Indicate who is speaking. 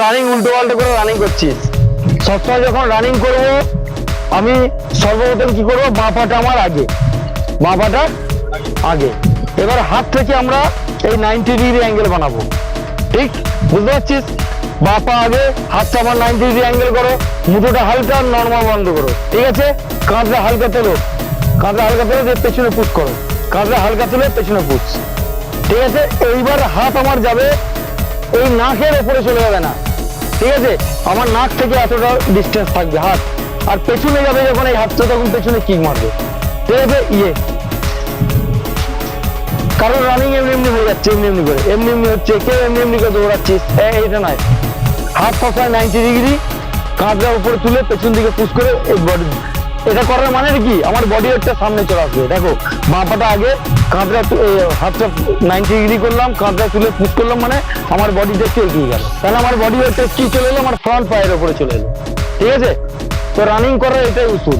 Speaker 1: Running উল্টো পাল্টা করে রানিং করছিস। সবসময় যখন রানিং করব আমি সর্বপ্রথম কি করবো, বাঁ পাটা আমার আগে, বাঁ পাটা আগে। এবার হাত থেকে আমরা এই 90 ডিগ্রি অ্যাঙ্গেল বানাবো, ঠিক বুঝতে পারছিস? বাঁ পা আগে, হাতটা আমার 90 ডিগ্রি অ্যাঙ্গেল করো, মুঠোটা হালকা নর্মাল বন্ধ করো, ঠিক আছে? কাঁধটা হালকা তোলো, কাঁধটা হালকা তোলো, দিয়ে পেছনে পুশ করো, কাঁধটা হালকা তুলে পেছনে পুশ, ঠিক আছে? এইবার হাত আমার যাবে এই নাকের ওপরে চলে যাবে না, ঠিক আছে? আমার নাক থেকে এতটা ডিস্টেন্স থাকবে হাত, আর পেছনে যাবে যখন এই হাতটা তখন পেছনে কিক মারবে, ঠিক আছে? কারণ রানিং এমনি এমনি হয়ে যাচ্ছে, এমনি এমনি করে এমনি এমনি হচ্ছে, কেউ এমনি এমনি করে দৌড়াচ্ছিস, এইটা নয়। হাত সবসময় 90 ডিগ্রি, কাঁধটা উপরে তুলে পেছন দিকে পুশ করে এই বডি, এটা করার মানে কি আমার বডি ওয়েটটা সামনে চলে আসবে। দেখো বাঁ পাটা আগে, কাঁধটা হাতটা 90 ডিগ্রি করলাম, কাঁধটা তুলে পুশ করলাম, মানে আমার বডিটা একটু এগিয়ে গেল, তাহলে আমার বডি ওয়েটটা কি চলে এলো, আমার ফ্রন্ট পায়ের উপরে চলে এলো, ঠিক আছে? তো রানিং করার এটাই উসুল।